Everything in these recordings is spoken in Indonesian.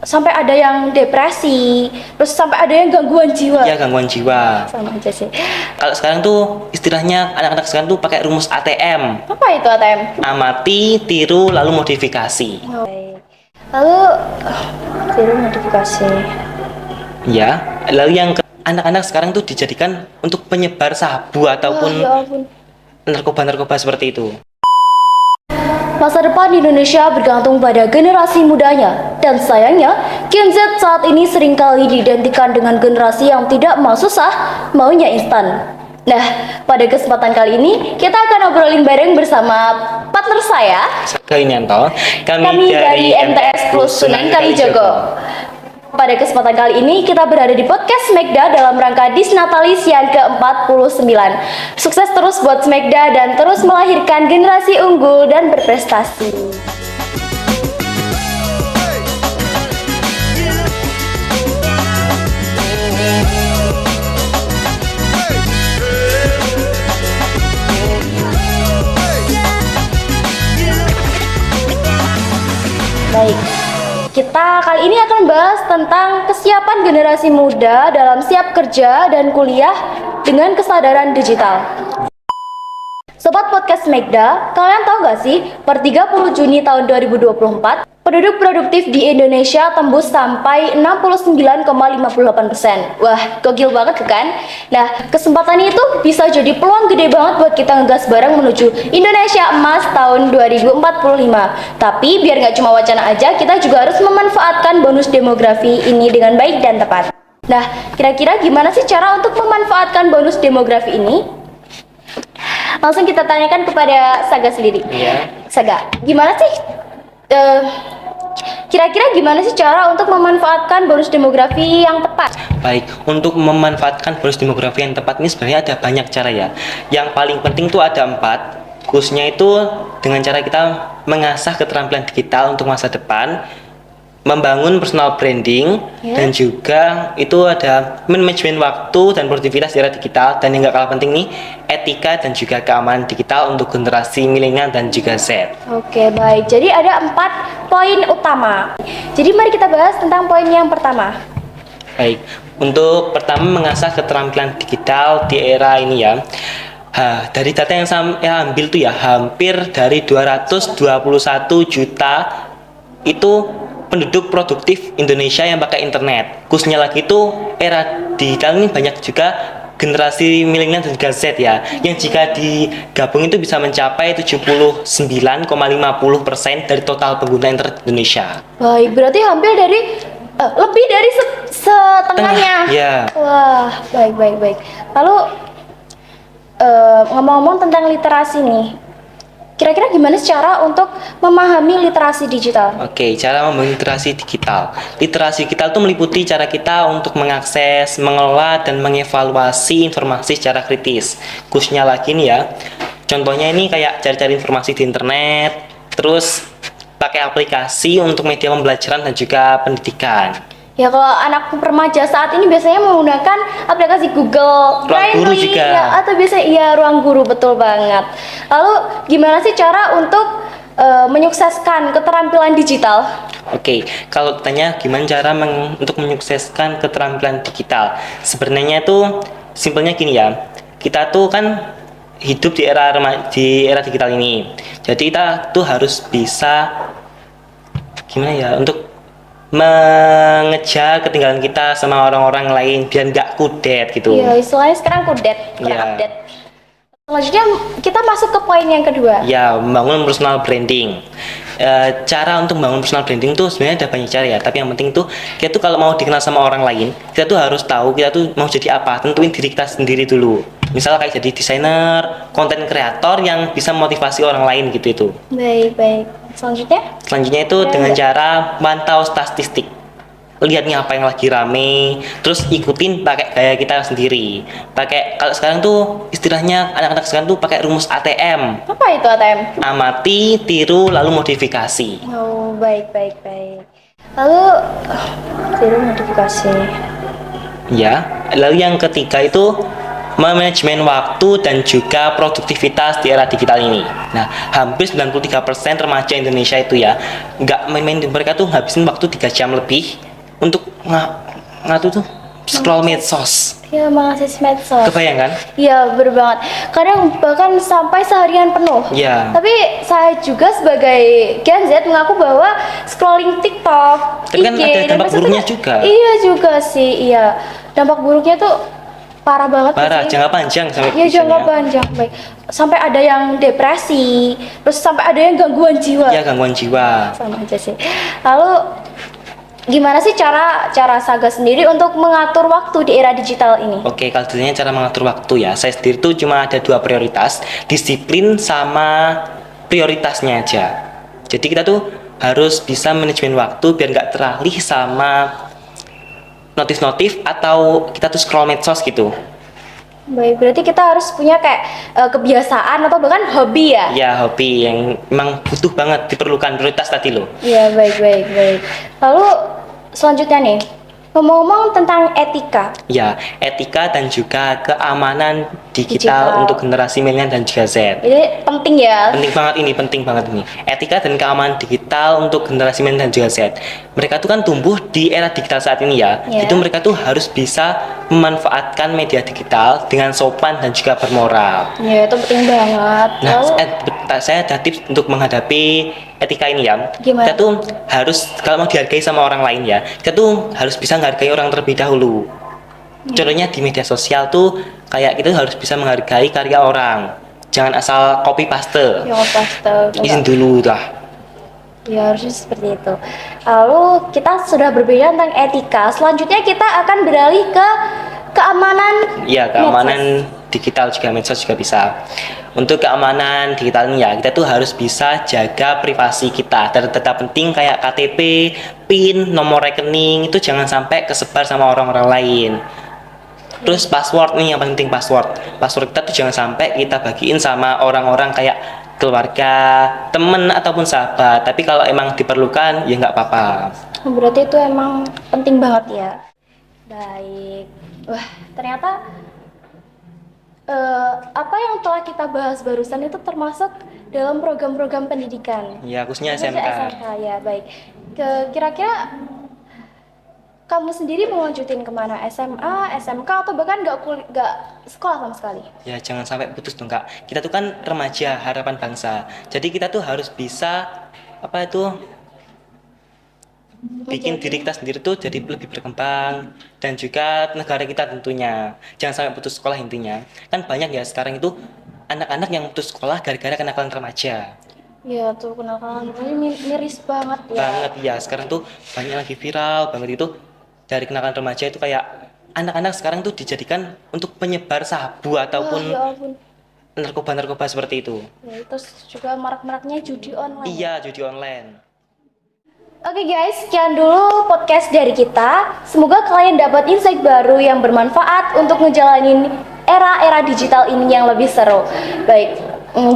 sampai ada yang depresi, terus sampai ada yang gangguan jiwa. Ya, gangguan jiwa. Sama aja sih. Kalau sekarang tuh istilahnya anak-anak sekarang tuh pakai rumus ATM. Apa itu ATM? Amati, tiru, lalu modifikasi. Oh, baik. Lalu tiru modifikasi. Ya, lalu yang anak-anak sekarang tuh dijadikan untuk penyebar sabu ataupun Wah, ya ampun. narkoba-narkoba seperti itu. Masa depan Indonesia bergantung pada generasi mudanya. Dan sayangnya, Gen Z saat ini seringkali diidentikan dengan generasi yang tidak mau susah, maunya instan. Nah, pada kesempatan kali ini, kita akan obrolin bareng bersama partner saya, Kalimantan, kami dari MTS Plus Sunan Kalijogo. Pada kesempatan kali ini, kita berada di podcast Smegda dalam rangka Disnatalis yang ke-49. Sukses terus buat Smegda dan terus melahirkan generasi unggul dan berprestasi. Baik, kita kali ini akan bahas tentang kesiapan generasi muda dalam siap kerja dan kuliah dengan kesadaran digital. Sobat Podcast Smegda, kalian tahu gak sih, per 30 Juni tahun 2024, penduduk produktif di Indonesia tembus sampai 69,58%. Wah, gokil banget kan? Nah, kesempatan itu bisa jadi peluang gede banget buat kita ngegas bareng menuju Indonesia Emas tahun 2045. Tapi biar nggak cuma wacana aja, kita juga harus memanfaatkan bonus demografi ini dengan baik dan tepat. Nah, kira-kira gimana sih cara untuk memanfaatkan bonus demografi ini? Langsung kita tanyakan kepada Saga sendiri. Iya. Saga, gimana sih? Kira-kira gimana sih cara untuk memanfaatkan bonus demografi yang tepat? Baik, untuk memanfaatkan bonus demografi yang tepat ini sebenarnya ada banyak cara ya. Yang paling penting tuh ada 4. Khususnya itu dengan cara kita mengasah keterampilan digital untuk masa depan, membangun personal branding, dan juga itu ada manajemen waktu dan produktivitas di era digital, dan yang gak kalah penting nih, etika dan juga keamanan digital untuk generasi milenial dan juga Z. Oke, baik. Jadi ada 4 poin utama. Jadi mari kita bahas tentang poin yang pertama. Baik, untuk pertama mengasah keterampilan digital di era ini ya. Dari data yang saya ambil tuh ya, hampir dari 221 juta itu penduduk produktif Indonesia yang pakai internet. Khususnya lagi itu era digital ini banyak juga generasi milenial dan juga Z ya, yang jika digabung itu bisa mencapai 79,50% dari total pengguna internet Indonesia. Baik, berarti hampir dari lebih dari setengahnya. Ya. Wah, baik. Lalu ngomong-ngomong tentang literasi nih, kira-kira gimana sih cara untuk memahami literasi digital? Oke, cara membangun literasi digital. Literasi digital itu meliputi cara kita untuk mengakses, mengelola, dan mengevaluasi informasi secara kritis. Khususnya lagi nih ya, contohnya ini kayak cari-cari informasi di internet, terus pakai aplikasi untuk media pembelajaran dan juga pendidikan. Ya, kalau anak remaja saat ini biasanya menggunakan aplikasi Google, Ruang Guru juga. ya, atau biasanya ya Ruang Guru, betul banget. Lalu gimana sih cara untuk menyukseskan keterampilan digital? Oke, kalau tanya gimana cara untuk menyukseskan keterampilan digital, sebenarnya itu simpelnya gini ya. Kita tuh kan hidup di era digital ini. Jadi kita tuh harus bisa gimana ya untuk mengejar ketinggalan kita sama orang-orang lain biar nggak kudet gitu. Iya, istilahnya sekarang kudet, kurang Iya. update. Selanjutnya kita masuk ke poin yang kedua. Ya, membangun personal branding. Cara untuk membangun personal branding tuh sebenarnya ada banyak cara ya, tapi yang penting tuh kita tuh kalau mau dikenal sama orang lain, kita tuh harus tahu kita tuh mau jadi apa, tentuin diri kita sendiri dulu. Misalnya kayak jadi desainer, konten kreator yang bisa motivasi orang lain gitu itu. Baik. Selanjutnya itu dengan cara mantau statistik. Lihat nih apa yang lagi rame, terus ikutin pakai gaya kita sendiri. Kalau sekarang tuh istilahnya anak-anak sekarang tuh pakai rumus ATM. Apa itu ATM? Amati, tiru, lalu modifikasi. Oh, baik. Lalu tiru modifikasi. Ya, lalu yang ketiga itu manajemen waktu dan juga produktivitas di era digital ini. Nah, hampir 93% remaja Indonesia itu ya nggak main-main, mereka tuh ngabisin waktu 3 jam lebih untuk ngatu tuh scroll medsos. Ya, mengakses medsos. Kebayang kan? Iya, bener banget. Kadang bahkan sampai seharian penuh. Iya. Tapi saya juga sebagai Gen Z mengaku bahwa scrolling TikTok, Tapi kan IG, ada dan dampak medsos itu buruknya kan- juga. Iya juga sih, iya. Dampak buruknya tuh parah banget Parah, sih. jangka panjang sampai Iya, jangka bisanya. panjang. Baik. Sampai ada yang depresi, terus sampai ada yang gangguan jiwa. Iya, gangguan jiwa. Sama aja sih. Lalu gimana sih cara Saga sendiri untuk mengatur waktu di era digital ini? Oke, kalau ditanya cara mengatur waktu ya, saya sendiri tuh cuma ada 2 prioritas, disiplin sama prioritasnya aja. Jadi kita tuh harus bisa manajemen waktu biar nggak teralih sama notif-notif atau kita tuh scroll medsos gitu. Baik, berarti kita harus punya kayak kebiasaan atau bahkan hobi ya? Ya, hobi yang memang butuh banget, diperlukan prioritas tadi loh. Iya, baik. Lalu selanjutnya nih, ngomong-ngomong tentang etika. Ya, etika dan juga keamanan digital Digital. untuk generasi milenial dan juga Z. Ini penting ya. Penting banget ini. Etika dan keamanan digital untuk generasi milenial dan juga Z. Mereka tuh kan tumbuh di era digital saat ini ya. Ya. Itu mereka tuh harus bisa memanfaatkan media digital dengan sopan dan juga bermoral. Ya, itu penting banget. Nah, Lalu saya ada tips untuk menghadapi etika ini ya. Gimana? Kita tuh harus, kalau mau dihargai sama orang lain ya, kita tuh harus bisa menghargai orang terlebih dahulu. Contohnya di media sosial tuh kayak kita harus bisa menghargai karya orang. Jangan asal copy paste. yang pasti Izin dulu lah. ya harusnya seperti itu. Lalu kita sudah berbicara tentang etika. Selanjutnya kita akan beralih ke keamanan. Iya, keamanan digital juga, medsos juga bisa. Untuk keamanan digital ini ya, kita tuh harus bisa jaga privasi kita. Data-data penting kayak KTP, PIN, nomor rekening itu jangan sampai kesebar sama orang-orang lain. Terus password nih yang paling penting, password. Password kita tuh jangan sampai kita bagiin sama orang-orang kayak keluarga, temen ataupun sahabat. Tapi kalau emang diperlukan ya nggak apa-apa. Berarti itu emang penting banget ya. Baik. Wah, ternyata apa yang telah kita bahas barusan itu termasuk dalam program-program pendidikan. Ya, khususnya Khususnya SMK. SMK ya, baik. Kira-kira kamu sendiri mau lanjutin kemana? SMA, SMK, atau bahkan nggak sekolah sama sekali? Ya, jangan sampai putus dong Kak. Kita tuh kan remaja, harapan bangsa. Jadi kita tuh harus bisa apa itu bikin diri kita sendiri tuh jadi lebih berkembang, dan juga negara kita tentunya. Jangan sampai putus sekolah intinya. Kan banyak ya sekarang itu anak-anak yang putus sekolah gara-gara kenakalan remaja. Ya tuh, kenakalan ini miris banget ya. Banget ya, sekarang tuh banyak lagi viral banget itu dari kenakalan remaja itu kayak anak-anak sekarang tuh dijadikan untuk penyebar sabu Wah, ataupun ya ampun. narkoba-narkoba seperti itu. Ya, terus juga marak-maraknya judi online. Iya, judi online. Oke guys, sekian dulu podcast dari kita. Semoga kalian dapat insight baru yang bermanfaat untuk ngejalanin era-era digital ini yang lebih seru. Baik,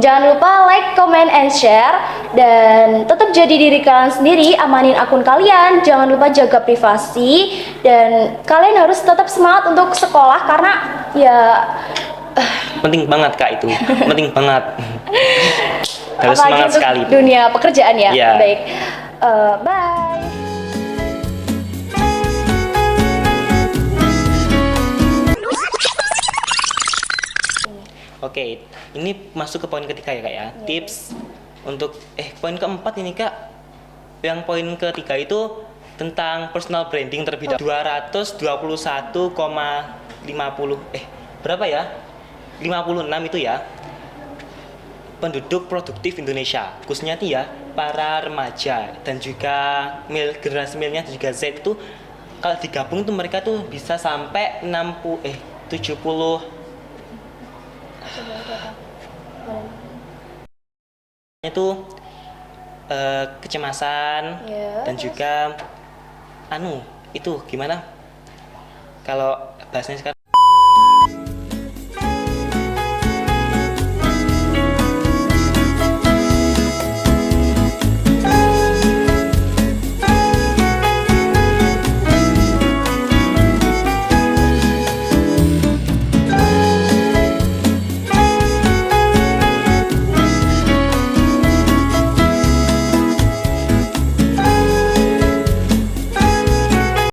jangan lupa like, comment, and share. Dan tetap jadi diri kalian sendiri, amanin akun kalian. Jangan lupa jaga privasi. Dan kalian harus tetap semangat untuk sekolah karena ya Penting banget Kak itu. Penting banget. Harus apalagi semangat untuk sekali. dunia pekerjaan ya. Iya. Baik, bye. Oke, ini masuk ke poin ketiga ya Kak ya. Tips untuk poin keempat ini Kak. Yang poin ketiga itu tentang personal branding terlebih dahulu. 221,50 berapa ya? 56 itu ya. Penduduk produktif Indonesia, khususnya nih ya para remaja dan juga generasi milenial dan juga Z itu kalau digabung tuh mereka tuh bisa sampai 70 itu kecemasan Ya, dan juga itu gimana kalau bahasanya sekarang